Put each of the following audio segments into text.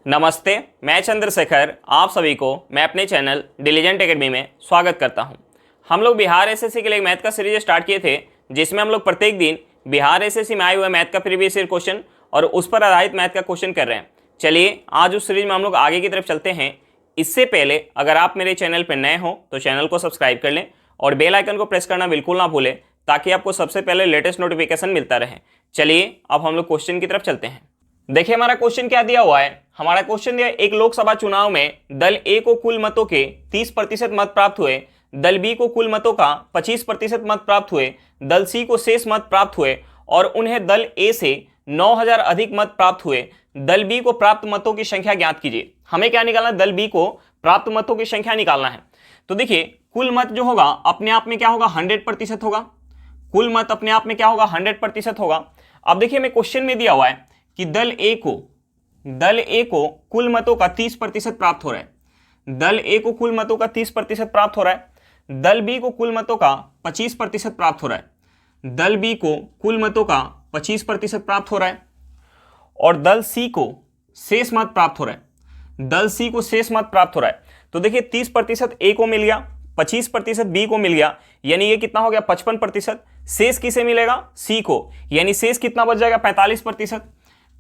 नमस्ते, मैं चंद्रशेखर आप सभी को मैं अपने चैनल डिलीजेंट एकेडमी में स्वागत करता हूं। हम लोग बिहार एसएससी के लिए मैथ का सीरीज स्टार्ट किए थे, जिसमें हम लोग प्रत्येक दिन बिहार एसएससी में आए हुए मैथ का प्रीवियस ईयर क्वेश्चन और उस पर आधारित मैथ का क्वेश्चन कर रहे हैं। चलिए आज उस सीरीज में हम लोग आगे की तरफ चलते हैं। इससे पहले अगर आप मेरे चैनल पर नए हो तो चैनल को सब्सक्राइब कर लें और बेल आइकन को प्रेस करना बिल्कुल ना भूलें, ताकि आपको सबसे पहले लेटेस्ट नोटिफिकेशन मिलता रहे। चलिए अब हम लोग क्वेश्चन की तरफ चलते हैं। देखिए हमारा क्वेश्चन क्या दिया हुआ है। हमारा क्वेश्चन दिया, एक लोकसभा चुनाव में दल ए को कुल मतों के 30% मत प्राप्त हुए, दल बी को कुल मतों का 25% मत प्राप्त हुए, दल सी को शेष मत प्राप्त हुए और उन्हें दल ए से 9000 अधिक मत प्राप्त हुए। दल बी को प्राप्त मतों की संख्या ज्ञात कीजिए। हमें क्या निकालना है? दल बी को प्राप्त मतों की संख्या निकालना है। तो देखिए कुल मत जो होगा अपने आप में क्या होगा? 100% होगा। कुल मत अपने आप में क्या होगा? 100% होगा। अब देखिए हमें क्वेश्चन में दिया हुआ है कि दल ए को कुल मतों का 30% प्राप्त हो रहा है। दल ए को कुल मतों का 30% प्राप्त हो रहा है। दल बी को कुल मतों का 25% प्राप्त हो रहा है। दल बी को कुल मतों का 25% प्राप्त हो रहा है और दल सी को शेष मत प्राप्त हो रहा है। दल सी को शेष मत प्राप्त हो रहा है। तो देखिए 30% ए को मिल गया, 25% बी को मिल गया, यानी ये कितना हो गया? 55%। शेष किसे मिलेगा? सी को, यानी शेष कितना बच जाएगा? 45%।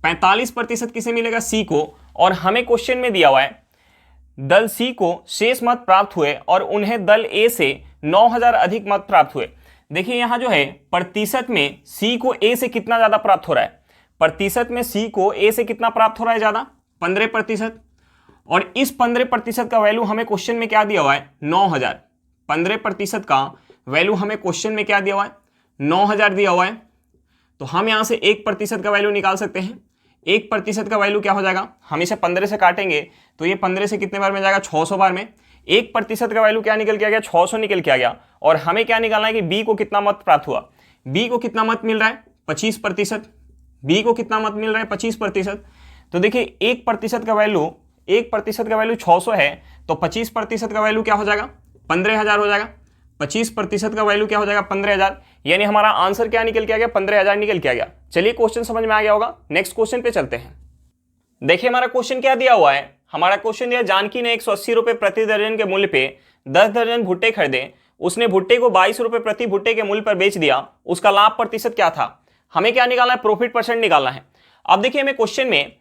45% किसे मिलेगा? सी को। और हमें क्वेश्चन में दिया हुआ है दल सी को शेष मत प्राप्त हुए और उन्हें दल ए से 9000 अधिक मत प्राप्त हुए। देखिए यहां जो है प्रतिशत में सी को ए से कितना ज्यादा प्राप्त हो रहा है? प्रतिशत में सी को ए से कितना प्राप्त हो रहा है? ज्यादा, 15%। और इस 15% का वैल्यू हमें क्वेश्चन में क्या दिया हुआ है? 9000। 15% का वैल्यू हमें क्वेश्चन में क्या दिया हुआ है? 9000 दिया हुआ है। तो हम यहां से 1% का वैल्यू निकाल सकते हैं। 1% का वैल्यू क्या हो जाएगा? हम इसे 15 से काटेंगे तो ये 15 से कितने बार में जाएगा? 600 बार में। 1% का वैल्यू क्या निकल के आ गया? 600 निकल के आ गया। और हमें क्या निकालना है कि बी को कितना मत प्राप्त हुआ? बी को कितना मत मिल रहा है? 25%। बी को कितना मत मिल रहा है? 25%। तो देखिए 1% का वैल्यू 600 है, तो 25% का वैल्यू क्या हो जाएगा? 15000 हो जाएगा। 25% का वैल्यू क्या हो जाएगा? 15000। यानी हमारा आंसर क्या निकल के आ गया? 15000 निकल के आ गया। चलिए क्वेश्चन समझ में आ गया होगा। नेक्स्ट क्वेश्चन पे चलते हैं। देखिए हमारा क्वेश्चन क्या दिया हुआ है। हमारा क्वेश्चन दिया, जानकी ने 180 रुपए प्रति दर्जन के मूल्य पे 10 दर्जन भुट्टे खरीदे। उसने भुट्टे को 22 रुपए प्रति भुट्टे के मूल्य पर बेच दिया। उसका लाभ प्रतिशत क्या था? हमें क्या निकालना है? प्रॉफिट परसेंट निकालना है। अब देखिए हमें क्वेश्चन में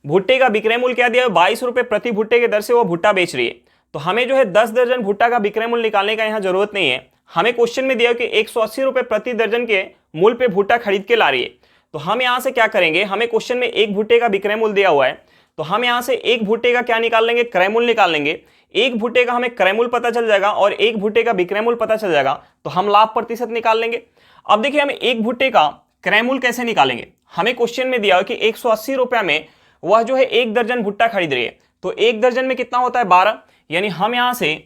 भुट्टे का विक्रय मूल्य क्या दिया है? 22 रुपए प्रति भुट्टे के दर से वो भुट्टा बेच रही है। तो हमें जो है 10 दर्जन भुट्टा का विक्रय मूल्य निकालने का यहाँ जरूरत नहीं है। हमें क्वेश्चन में दिया कि 180 रुपए प्रति दर्जन के मूल्य पे भुट्टा खरीद के ला रही है। तो हम यहां से क्या करेंगे? हमें क्वेश्चन में एक भुट्टे का विक्रय मूल्य दिया हुआ है, तो हम यहां से एक भुट्टे का क्या निकाल लेंगे? क्रय मूल्य निकाल लेंगे। एक भुट्टे का हमें क्रय मूल्य पता चल जाएगा और एक भुट्टे का विक्रय मूल्य पता चल जाएगा, तो हम लाभ प्रतिशत निकाल लेंगे। अब देखिए हमें एक भुट्टे का क्रय मूल्य कैसे निकालेंगे? हमें क्वेश्चन में दिया कि 180 रुपया में वह जो है 1 दर्जन भुट्टा खरीद रही है। तो 1 दर्जन में कितना होता है? 12। यानी हम यहां से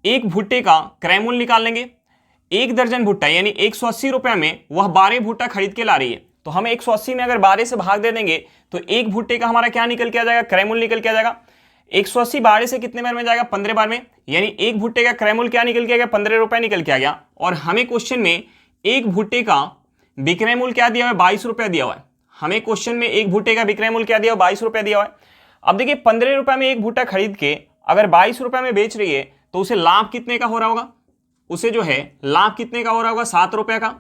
एक भुट्टे का क्रय मूल्य निकाल लेंगे। 1 दर्जन भुट्टा यानी 180 रुपया में वह 12 भुट्टा खरीद के ला रही है। तो हम 180 में अगर 12 से भाग दे देंगे तो एक भुट्टे का हमारा क्या निकल के आ जाएगा? क्रय मूल्य निकल के आ जाएगा। 180 12 से कितने बार में जाएगा? 15 बार में। यानी एक भुट्टे का क्रय मूल्य क्या निकल के आ गया? 15 रुपया निकल के आ गया। और हमें क्वेश्चन में एक भुट्टे का विक्रय मूल्य क्या दिया हुआ है? 22 रुपया दिया हुआ है। हमें क्वेश्चन में एक भुट्टे का विक्रय मूल्य क्या दिया हुआ? 22 रुपया दिया हुआ है। अब देखिए 15 रुपया में एक भुट्टा खरीद के अगर 22 रुपया में बेच रही है, तो उसे लाभ कितने का हो रहा होगा? उसे जो है लाभ कितने का हो रहा होगा? 7 रुपये का।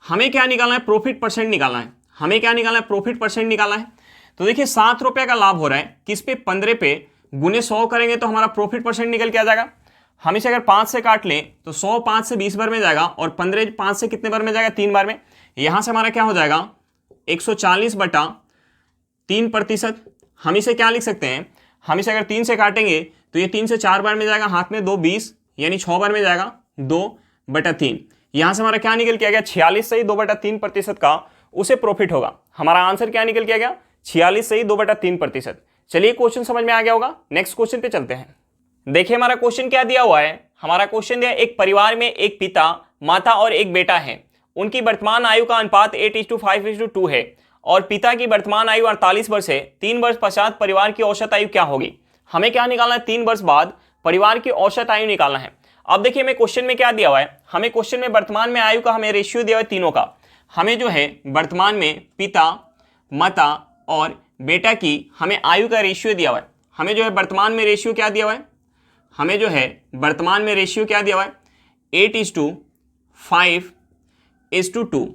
हमें क्या निकालना है? प्रॉफिट परसेंट निकालना है। हमें क्या निकालना है? प्रॉफिट परसेंट निकालना है। तो देखिए 7 रुपये का लाभ हो रहा है, किस पे? 15 पे। गुने 100 करेंगे तो हमारा प्रॉफिट परसेंट निकल के आ जाएगा। हम इसे अगर 5 से काट लें तो 100 5 से 20 बार में जाएगा और 15 5 से कितने बार में जाएगा? 3 बार में। यहां से हमारा क्या हो जाएगा? 140/3%। हम इसे क्या लिख सकते हैं? हम इसे अगर 3 से काटेंगे तो ये 3 से 4 बार में जाएगा, हाथ में 2 20, यानी 6 बार में जाएगा 2/3। यहां से हमारा क्या निकल के आ गया? 46 से ही 2/3% का उसे प्रॉफिट होगा। हमारा आंसर क्या निकल के आ गया? 46 से ही 2/3%। चलिए क्वेश्चन समझ में आ गया होगा। नेक्स्ट क्वेश्चन पे चलते हैं। देखिए हमारा क्वेश्चन क्या दिया हुआ है। हमारा क्वेश्चन दिया, एक परिवार में एक पिता, माता और एक बेटा है। उनकी वर्तमान आयु का अनुपात 8:5:2 है और पिता की वर्तमान आयु 48 वर्ष है। 3 वर्ष पश्चात परिवार की औसत आयु क्या होगी? हमें क्या निकालना है? 3 वर्ष बाद परिवार की औसत आयु निकालना है। अब देखिए हमें क्वेश्चन में क्या दिया हुआ है। हमें क्वेश्चन में वर्तमान में आयु का हमें रेशियो दिया हुआ है तीनों का। हमें जो है वर्तमान में पिता, माता और बेटा की हमें आयु का रेशियो दिया हुआ है। हमें जो है वर्तमान में रेशियो क्या दिया हुआ है, हमें जो है वर्तमान में रेशियो क्या दिया हुआ है 8:5:2।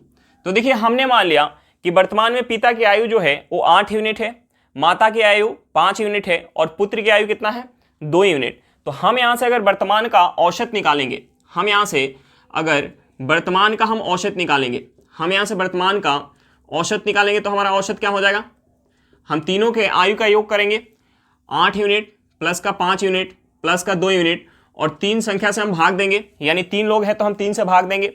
तो देखिए हमने मान लिया कि वर्तमान में पिता की आयु जो है वो 8 यूनिट है, माता की आयु 5 यूनिट है और पुत्र की आयु कितना है 2 यूनिट। तो हम यहाँ से अगर वर्तमान का औसत निकालेंगे, हम यहाँ से अगर वर्तमान का हम औसत निकालेंगे, हम यहाँ से वर्तमान का औसत निकालेंगे तो हमारा औसत क्या हो जाएगा, हम तीनों के आयु का योग करेंगे, 8 यूनिट प्लस का 5 यूनिट प्लस का 2 यूनिट और 3 संख्या से हम भाग देंगे, यानी 3 लोग हैं तो हम 3 से भाग देंगे।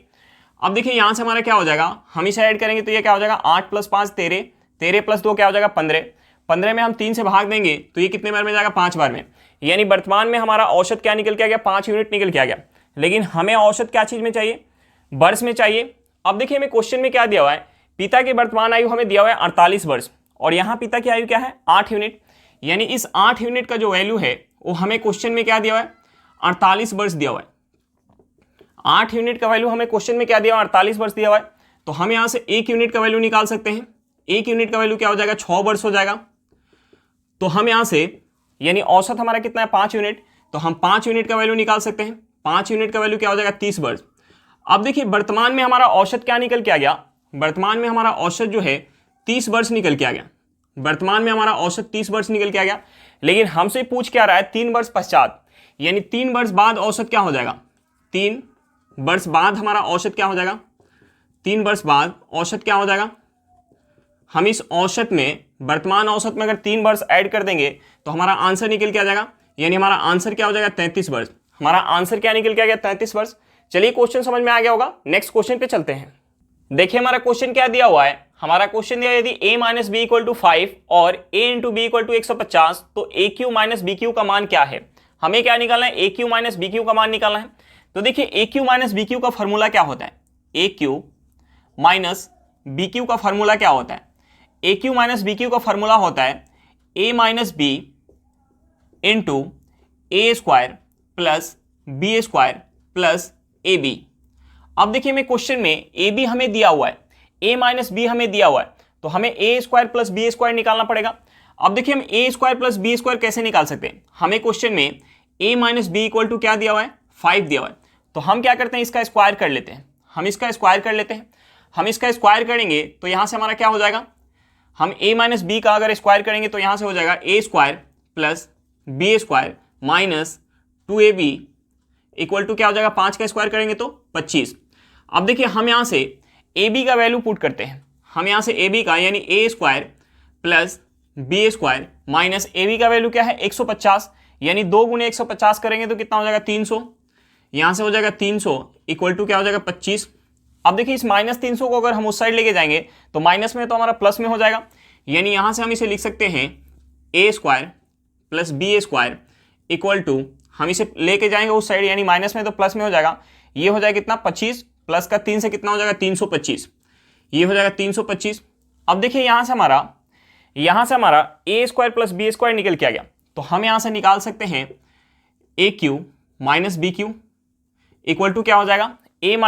अब देखिए यहाँ से हमारा क्या हो जाएगा, हम इसे ऐड करेंगे तो ये क्या हो जाएगा 8 + 5 13, 13 + 2 क्या हो जाएगा 15, 15 में हम 3 से भाग देंगे तो ये कितने बार में जाएगा 5 बार में। यानी वर्तमान में हमारा औसत क्या निकल के आ गया 5 यूनिट निकल के आ गया। लेकिन हमें औसत क्या चीज़ में चाहिए, वर्ष में चाहिए। अब देखिए हमें क्वेश्चन में क्या दिया हुआ है, पिता की वर्तमान आयु हमें दिया हुआ है 48 वर्ष और यहाँ पिता की आयु क्या है 8 यूनिट। यानी इस 8 यूनिट का जो वैल्यू है वो हमें क्वेश्चन में क्या दिया हुआ है 48 वर्ष दिया हुआ है। 8 यूनिट का वैल्यू हमें क्वेश्चन में क्या दिया हुआ है 48 वर्ष दिया हुआ है। तो हम यहाँ से 1 यूनिट का वैल्यू निकाल सकते हैं। 1 यूनिट का वैल्यू क्या हो जाएगा 6 वर्ष हो जाएगा। तो हम यहाँ से यानी औसत हमारा कितना है 5 यूनिट, तो हम 5 यूनिट का वैल्यू निकाल सकते हैं। 5 यूनिट का वैल्यू क्या हो जाएगा 30 वर्ष। अब देखिए वर्तमान में हमारा औसत क्या निकल के आ गया, वर्तमान में हमारा औसत जो है 30 वर्ष निकल के आ गया। वर्तमान में हमारा औसत 30 वर्ष निकल के आ गया। लेकिन हमसे पूछ क्या रहा है 3 वर्ष पश्चात, यानी 3 वर्ष बाद औसत क्या हो जाएगा, 3 वर्ष बाद हमारा औसत क्या हो जाएगा, 3 वर्ष बाद औसत क्या हो जाएगा। हम इस औसत में वर्तमान औसत में अगर 3 वर्ष ऐड कर देंगे तो हमारा आंसर निकल के आ जाएगा। यानी हमारा आंसर क्या हो जाएगा 33 वर्ष। हमारा आंसर क्या निकल के आ गया 33 वर्ष। चलिए क्वेश्चन समझ में आ गया होगा, नेक्स्ट क्वेश्चन पे चलते हैं। देखिए हमारा क्वेश्चन क्या दिया हुआ है, हमारा क्वेश्चन दिया यदि a - b = 5 और a × b = 150 तो aq - bq का मान क्या है। हमें क्या निकालना है aq - bq का मान निकालना है। तो देखिए aq - bq का फॉर्मूला क्या होता है, aq - bq का फॉर्मूला क्या होता है, aq - bq का फॉर्मूला होता है a - b × a² + b² + ab। अब देखिए मैं क्वेश्चन में ab हमें दिया हुआ है, a - b हमें दिया हुआ है, तो हमें a² + b² निकालना पड़ेगा। अब देखिए हम a² + b² कैसे निकाल सकते हैं, हमें क्वेश्चन में a - b = क्या दिया हुआ है 5 दिया हुआ है। तो हम क्या करते हैं इसका स्क्वायर कर लेते हैं, हम इसका स्क्वायर कर लेते हैं। हम इसका स्क्वायर करेंगे तो यहाँ से हमारा क्या हो जाएगा, हम a - b का अगर स्क्वायर करेंगे तो यहाँ से हो जाएगा a² + b² - 2ab = क्या हो जाएगा 5 का स्क्वायर करेंगे तो 25। अब देखिए हम यहाँ से ab का वैल्यू पुट करते हैं, हम यहाँ से ab का यानी a² + b² - ab का वैल्यू क्या है 150, यानी 2 × 150 करेंगे तो कितना हो जाएगा 300। यहाँ से हो जाएगा 300 = क्या हो जाएगा 25। अब देखिए इस -300 को अगर हम उस साइड लेके जाएंगे तो माइनस में तो हमारा प्लस में हो जाएगा। यानी यहाँ से हम इसे लिख सकते हैं a² + b² = हम इसे लेके जाएंगे उस साइड, यानी माइनस में तो प्लस में हो जाएगा। ये हो जाएगा कितना 25 प्लस का 3 से कितना हो जाएगा 325, ये हो जाएगा 325। अब देखिए यहाँ से हमारा a² + b² निकल के आ गया। तो हम यहाँ से निकाल सकते हैं aq - bq = क्या हो जाएगा a -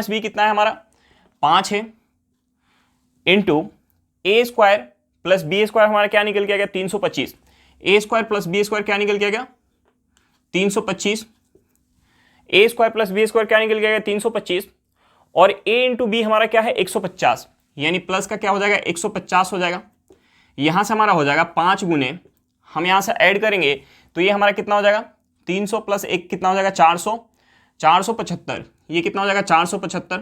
b कितना है हमारा 5 है, इंटू a² + b² हमारा क्या निकल के आ गया 325। a² + b² क्या निकल के आ गया 325, a² + b² क्या निकल गया 325 और a × b हमारा क्या है 150, यानी प्लस का क्या हो जाएगा 150 हो जाएगा। यहाँ से हमारा हो जाएगा 5 गुने, हम यहाँ से ऐड करेंगे तो ये हमारा कितना हो जाएगा 300 + 1 कितना हो जाएगा 400, 475, ये कितना हो जाएगा 475।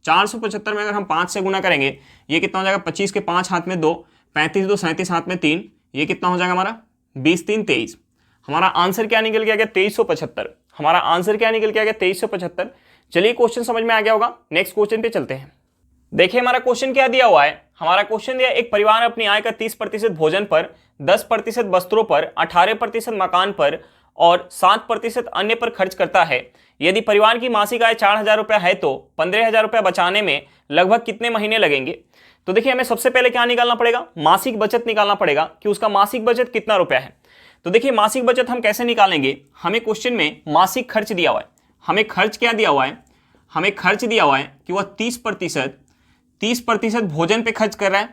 475 में अगर हम 5 से गुना करेंगे ये कितना हो जाएगा 25 के 5 हाथ में 2, 35 2 37 हाथ में 3, ये कितना हो जाएगा हमारा 20 3 23। हमारा आंसर क्या निकल के आ गया 2375। हमारा आंसर क्या निकल के आ गया 2375। चलिए क्वेश्चन समझ में आ गया होगा, नेक्स्ट क्वेश्चन पे चलते हैं। देखिए हमारा क्वेश्चन क्या दिया हुआ है, हमारा क्वेश्चन दिया एक परिवार अपनी आय का 30% भोजन पर, 10% वस्त्रों पर, 18% मकान पर और 7% अन्य पर खर्च करता है। यदि परिवार की मासिक आय 4000 रुपया है तो 15000 रुपया बचाने में लगभग कितने महीने लगेंगे। तो देखिए हमें सबसे पहले क्या निकालना पड़ेगा, मासिक बचत निकालना पड़ेगा कि उसका मासिक बचत कितना रुपया है। तो देखिए मासिक बचत हम कैसे निकालेंगे, हमें क्वेश्चन में मासिक खर्च दिया हुआ है, हमें खर्च क्या दिया हुआ है, हमें खर्च दिया हुआ है कि वह 30% भोजन पे खर्च कर रहा है,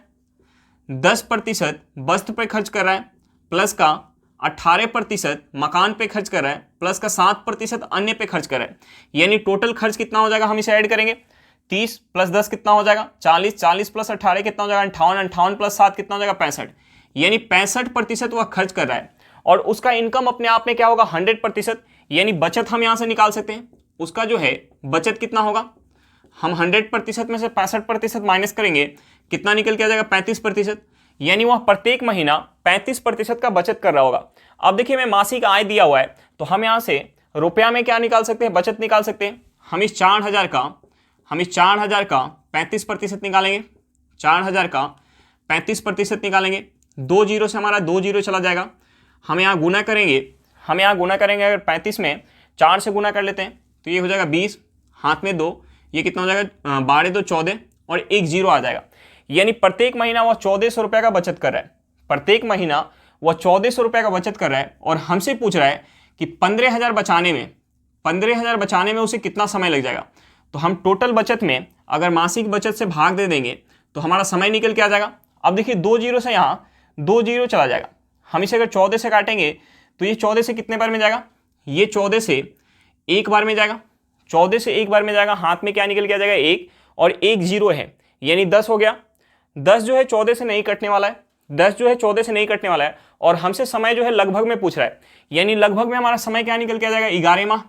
10% वस्त्र पे खर्च कर रहा है प्लस का 18% मकान पे खर्च कर रहा है, प्लस का 7% अन्य पे खर्च कर रहा है, यानी टोटल खर्च कितना हो जाएगा, हम इसे ऐड करेंगे 30 + 10 कितना हो जाएगा 40, 40 + 18 कितना हो जाएगा 58, 58 + 7 कितना हो जाएगा 65, यानी 65% वह खर्च कर रहा है। और उसका इनकम अपने आप में क्या होगा 100%, यानी बचत हम यहां से निकाल सकते हैं। उसका जो है बचत कितना होगा, हम 100% में से 65% माइनस करेंगे, कितना निकल के आ जाएगा 35%, यानी वह प्रत्येक महीना 35% का बचत कर रहा होगा। अब देखिए मैं मासिक आय दिया हुआ है, तो हम यहां से रुपया में क्या निकाल सकते हैं, बचत निकाल सकते हैं। हम इस 4000 का 35% निकालेंगे, 4000 का 35% निकालेंगे, 2 जीरो से हमारा 2 जीरो चला जाएगा। हम यहाँ गुना करेंगे, अगर 35 में 4 से गुना कर लेते हैं तो ये हो जाएगा 20, हाथ में 2, ये कितना हो जाएगा 12 2 14 और 1 जीरो आ जाएगा। यानी प्रत्येक महीना वह 1400 रुपये का बचत कर रहा है, प्रत्येक महीना वह 1400 रुपये का बचत कर रहा है। और हमसे पूछ रहा है कि 15,000 बचाने में उसे कितना समय लग जाएगा। तो हम टोटल बचत में अगर मासिक बचत से भाग दे देंगे तो हमारा समय निकल के आ जाएगा। अब देखिए 2 जीरो से यहाँ 2 जीरो चला जाएगा, हम इसे अगर 14 से काटेंगे तो ये 14 से कितने बार में जाएगा, ये 14 से एक बार में जाएगा, 14 से एक बार में जाएगा, हाथ में क्या निकल के आ जाएगा 1 और 1 जीरो है, यानी 10 हो गया। 10 जो है 14 से नहीं कटने वाला है, 10 जो है 14 से नहीं कटने वाला है। और हमसे समय जो है लगभग में पूछ रहा है, यानी लगभग में हमारा समय क्या निकल के आ जाएगा 11 माह,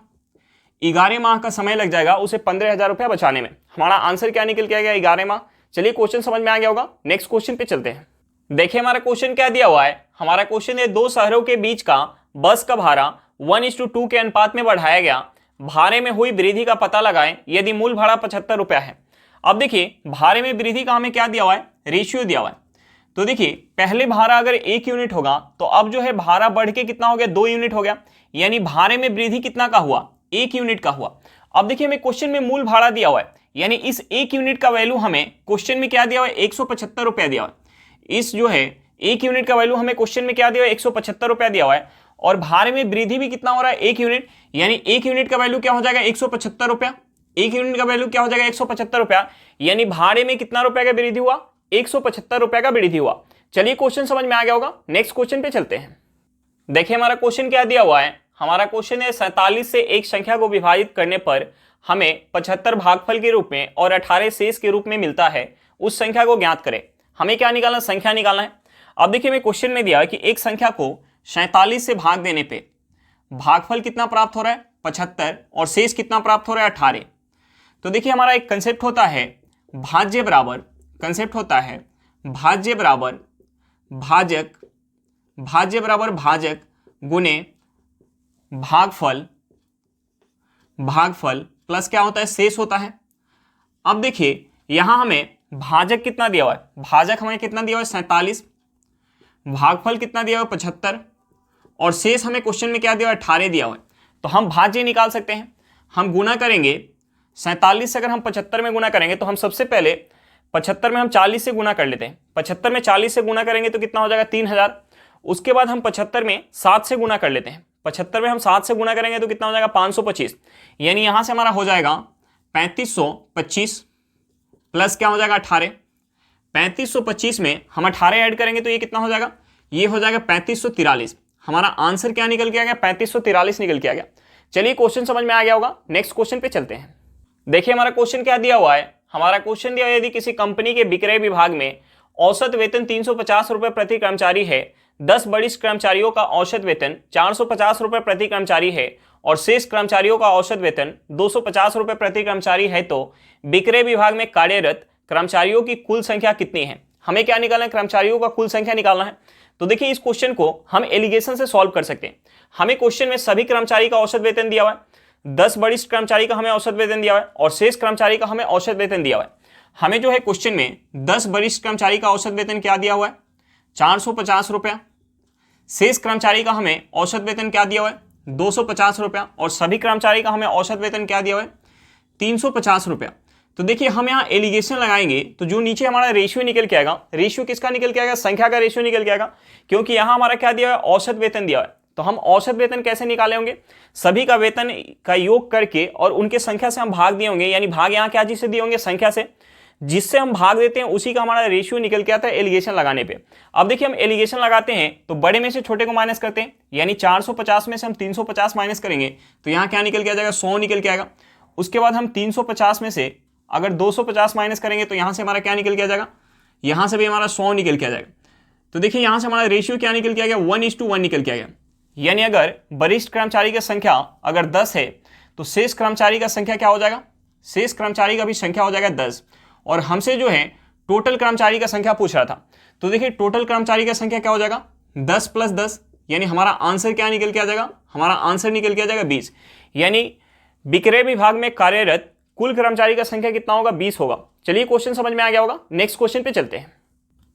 11 माह का समय लग जाएगा उसे 15,000 रुपया बचाने में। हमारा आंसर क्या निकल के आ गया 11 माह। चलिए क्वेश्चन समझ में आ गया होगा, नेक्स्ट क्वेश्चन पे चलते हैं। देखिए हमारा क्वेश्चन क्या दिया हुआ है, हमारा क्वेश्चन है 2 शहरों के बीच का बस का भाड़ा 1:2 के अनुपात में बढ़ाया गया, भाड़े में हुई वृद्धि का पता लगाएं यदि मूल भाड़ा 75 रुपया है। अब देखिए भाड़े में वृद्धि का हमें क्या दिया हुआ है, रेशियो दिया हुआ है। तो देखिए पहले भाड़ा अगर 1 यूनिट होगा तो अब जो है भाड़ा बढ़ के कितना हो गया 2 यूनिट हो गया, यानी भाड़े में वृद्धि कितना का हुआ 1 यूनिट का हुआ। अब देखिए हमें क्वेश्चन में मूल भाड़ा दिया हुआ है, यानी इस 1 यूनिट का वैल्यू हमें क्वेश्चन में क्या दिया हुआ है 175 रुपया दिया हुआ है। इस जो है 1 यूनिट का वैल्यू हमें क्वेश्चन में क्या दिया हुआ है 175 रुपया दिया हुआ है। और भाड़े में वृद्धि भी कितना हो रहा है 1 यूनिट, यानी 1 यूनिट का वैल्यू क्या हो जाएगा 175 रुपया, 1 यूनिट का वैल्यू क्या हो जाएगा 175 रुपया, यानी भाड़े में कितना रुपया का वृद्धि हुआ 175 रुपया का वृद्धि हुआ। चलिए क्वेश्चन समझ में आ गया होगा, नेक्स्ट क्वेश्चन पे चलते हैं। देखिए हमारा क्वेश्चन क्या दिया हुआ है, हमारा क्वेश्चन है 47 से एक संख्या को विभाजित करने पर हमें 75 भागफल के रूप में और 18 शेष के रूप में मिलता है, उस संख्या को ज्ञात करें। हमें क्या निकालना, संख्या निकालना है। अब देखिए मैं क्वेश्चन में दिया है कि एक संख्या को 47 से भाग देने पे भागफल कितना प्राप्त हो रहा है 75 और शेष कितना प्राप्त हो रहा है 18। तो देखिए हमारा एक कंसेप्ट होता है भाज्य बराबर, कंसेप्ट होता है भाज्य बराबर भाजक, भाज्य बराबर भाजक गुने भागफल, भागफल प्लस क्या होता है शेष होता है। अब देखिए यहां हमें भाजक कितना दिया हुआ है, भाजक हमें कितना दिया हुआ है 47, भागफल कितना दिया हुआ है 75 और शेष हमें क्वेश्चन में क्या दिया हुआ है 18 दिया हुआ है। तो हम भाज्य निकाल सकते हैं, हम गुना करेंगे 47 से, अगर हम 75 में गुना करेंगे तो हम सबसे पहले 75 में हम 40 से गुना कर लेते हैं, 75 में 40 से गुना करेंगे तो कितना हो जाएगा 3000। उसके बाद हम 75 में 7 से गुना कर लेते हैं, 75 में हम 7 से गुना करेंगे तो कितना हो जाएगा 525, यानी यहां से हमारा हो जाएगा 3525 प्लस क्या हो जाएगा 18, 3525 में हम 18 ऐड करेंगे तो ये कितना हो जाएगा, ये हो जाएगा 3543। हमारा आंसर क्या निकल के आ गया 3543 निकल के आ गया। चलिए क्वेश्चन समझ में आ गया होगा, नेक्स्ट क्वेश्चन पे चलते हैं। देखिए हमारा क्वेश्चन क्या दिया हुआ है, हमारा क्वेश्चन दिया यदि किसी कंपनी के विक्रय विभाग में औसत वेतन 350 रुपए प्रति कर्मचारी है, 10 वरिष्ठ कर्मचारियों का औसत वेतन 450 रुपए प्रति कर्मचारी है और शेष कर्मचारियों का औसत वेतन 250 रुपए प्रति कर्मचारी है, तो विक्रय विभाग में कार्यरत कर्मचारियों की कुल संख्या कितनी है। हमें क्या निकालना है, कर्मचारियों का कुल संख्या निकालना है। तो देखिए इस क्वेश्चन को हम एलिगेशन से सॉल्व कर सकते हैं। हमें क्वेश्चन में सभी कर्मचारी का औसत वेतन दिया हुआ है, 10 वरिष्ठ कर्मचारी का हमें औसत वेतन दिया हुआ है और शेष कर्मचारी का हमें औसत वेतन दिया हुआ है। हमें जो है क्वेश्चन में 10 वरिष्ठ कर्मचारी का औसत वेतन क्या दिया हुआ है 450 रुपया, शेष कर्मचारी का हमें औसत वेतन क्या दिया हुआ है 250 रुपया और सभी कर्मचारी का हमें औसत वेतन क्या दिया हुआ है 350 रुपया। तो देखिए हम यहाँ एलिगेशन लगाएंगे तो जो नीचे हमारा रेशियो निकल के आएगा, रेशियो किसका निकल के आएगा, संख्या का रेशियो निकल के आएगा, क्योंकि यहाँ हमारा क्या दिया है औसत वेतन दिया है। तो हम औसत वेतन कैसे निकाले होंगे, सभी का वेतन का योग करके और उनके संख्या से हम भाग दिए होंगे, यानी भाग यहाँ क्या चीज से दिए होंगे, संख्या से। जिससे हम भाग देते हैं उसी का हमारा रेशियो निकल के आता है एलिगेशन लगाने पे। अब देखिए हम एलिगेशन लगाते हैं तो बड़े में से छोटे को माइनस करते हैं, यानी 450 में से हम 350 माइनस करेंगे तो यहाँ क्या निकल के आ जाएगा, 100 निकल के आएगा। उसके बाद हम 350 में से अगर 250 माइनस करेंगे तो यहाँ से हमारा क्या निकल के आ जाएगा, यहाँ से भी हमारा 100 निकल के आ जाएगा। तो देखिए यहाँ से हमारा रेशियो क्या निकल के आ गया, 1:1 निकल के आ गया। यानी अगर वरिष्ठ कर्मचारी की संख्या अगर 10 है तो शेष कर्मचारी का संख्या क्या हो जाएगा, शेष कर्मचारी का भी संख्या हो जाएगा 10। और हमसे जो है टोटल कर्मचारी का संख्या पूछ रहा था, तो देखिए टोटल कर्मचारी का संख्या क्या हो जाएगा, 10 + 10, यानी हमारा आंसर क्या निकल के आ जाएगा, हमारा आंसर निकल के आ जाएगा 20। यानी विक्रय विभाग में कार्यरत कुल कर्मचारी का संख्या कितना होगा, 20 होगा। चलिए क्वेश्चन समझ में आ गया होगा, नेक्स्ट क्वेश्चन पे चलते हैं।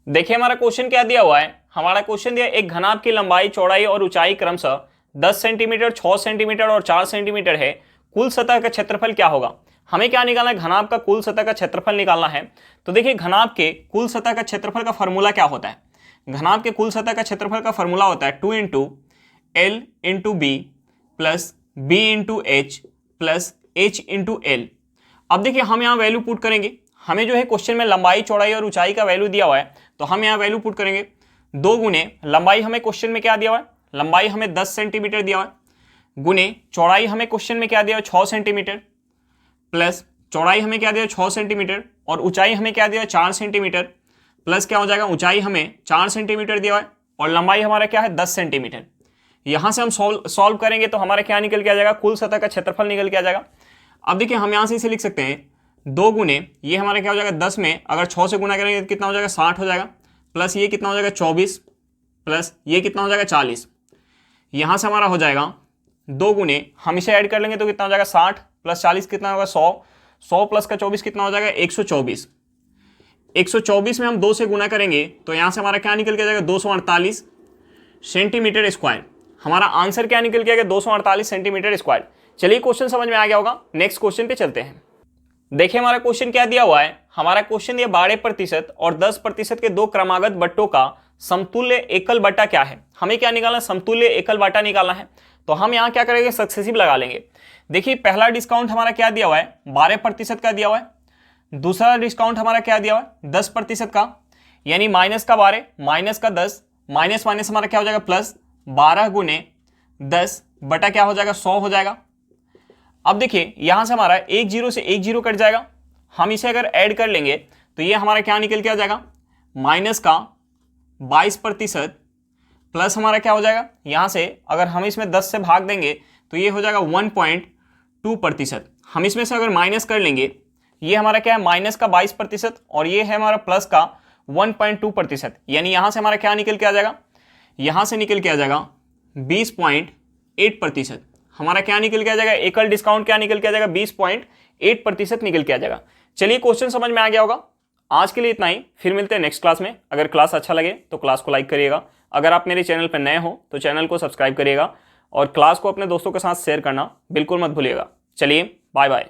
देखिए हमारा क्वेश्चन क्या दिया हुआ है, हमारा क्वेश्चन दिया एक घनाभ की लंबाई, चौड़ाई और ऊंचाई क्रमशः 10 सेंटीमीटर, 6 सेंटीमीटर और 4 सेंटीमीटर है। कुल सतह का क्षेत्रफल क्या होगा। हमें क्या निकालना है, घनाभ का कुल सतह का क्षेत्रफल निकालना है। तो देखिए घनाभ के कुल सतह का क्षेत्रफल का फॉर्मूला क्या होता है, घनाभ के कुल सतह का क्षेत्रफल का फॉर्मूला होता है 2 × L × B plus B × H plus H × L। अब देखिए हम यहाँ वैल्यू पुट करेंगे, हमें जो है क्वेश्चन में लंबाई, चौड़ाई और ऊंचाई का वैल्यू दिया हुआ है, तो हम यहाँ वैल्यू पुट करेंगे 2 गुने लंबाई, हमें क्वेश्चन में क्या दिया हुआ है, लंबाई हमें 10 सेंटीमीटर दिया हुआ है, गुने चौड़ाई हमें क्वेश्चन में क्या दिया हुआ है 6 सेंटीमीटर, प्लस चौड़ाई हमें क्या दिया 6 सेंटीमीटर और ऊंचाई हमें क्या दिया 4 सेंटीमीटर, प्लस क्या हो जाएगा, ऊंचाई हमें 4 सेंटीमीटर दिया हुआ है और लंबाई हमारा क्या है 10 सेंटीमीटर। यहाँ से हम सॉल्व करेंगे तो हमारा क्या निकल के आ जाएगा, कुल सतह का क्षेत्रफल निकल के आ जाएगा। अब देखिए हम यहाँ से इसे लिख सकते हैं 2 गुने ये हमारा क्या हो जाएगा, 10 में अगर 6 से गुना करेंगे तो कितना हो जाएगा, 60 हो जाएगा, प्लस ये कितना हो जाएगा 24, प्लस ये कितना हो जाएगा 40। यहाँ से हमारा हो जाएगा 2 गुने, हम इसे ऐड कर लेंगे तो कितना हो जाएगा 60 + 40 कितना होगा 100, 100 + का 24 कितना हो जाएगा 124। 124 में हम 2 से गुना करेंगे तो यहाँ से हमारा क्या निकल के जाएगा 248 सेंटीमीटर स्क्वायर। हमारा आंसर क्या निकल के आएगा 248 सेंटीमीटर स्क्वायर। चलिए क्वेश्चन समझ में आ गया होगा, नेक्स्ट क्वेश्चन पे चलते हैं। देखिए हमारा क्वेश्चन क्या दिया हुआ है, हमारा क्वेश्चन दिया 12% और 10% के दो क्रमागत बट्टों का समतुल्य एकल बट्टा क्या है। हमें क्या निकालना है, समतुल्य एकल बट्टा निकालना है। तो हम यहाँ क्या करेंगे, सक्सेसिव लगा लेंगे। देखिए पहला डिस्काउंट हमारा क्या दिया हुआ है, 12% का दिया हुआ है। दूसरा डिस्काउंट हमारा क्या दिया हुआ है, 10% का, यानी माइनस का 12 माइनस का 10, माइनस माइनस हमारा क्या हो जाएगा प्लस, 12 गुने 10 बटा क्या हो जाएगा 100 हो जाएगा। अब देखिए यहां से हमारा 1 0 से 1 0 कट जाएगा, हम इसे अगर ऐड कर लेंगे तो ये हमारा क्या निकल के आ जाएगा, माइनस का 22% प्लस हमारा क्या हो जाएगा, यहां से अगर हम इसमें 10 से भाग देंगे तो ये हो जाएगा 1.2%। हम इसमें से अगर माइनस कर लेंगे, ये हमारा क्या है माइनस का 22% और ये है हमारा प्लस का 1.2%, यानी यहां से हमारा क्या निकल के आ जाएगा, यहां से निकल के आ जाएगा 20.8%। हमारा क्या निकल के आ जाएगा, एकल डिस्काउंट क्या निकल के आ जाएगा 20.8% निकल के आ जाएगा। चलिए क्वेश्चन समझ में आ गया होगा। आज के लिए इतना ही, फिर मिलते हैं नेक्स्ट क्लास में। अगर क्लास अच्छा लगे तो क्लास को लाइक करिएगा, अगर आप मेरे चैनल पर नए हो तो चैनल को सब्सक्राइब करिएगा और क्लास को अपने दोस्तों के साथ शेयर करना बिल्कुल मत भूलिएगा। चलिए बाय बाय।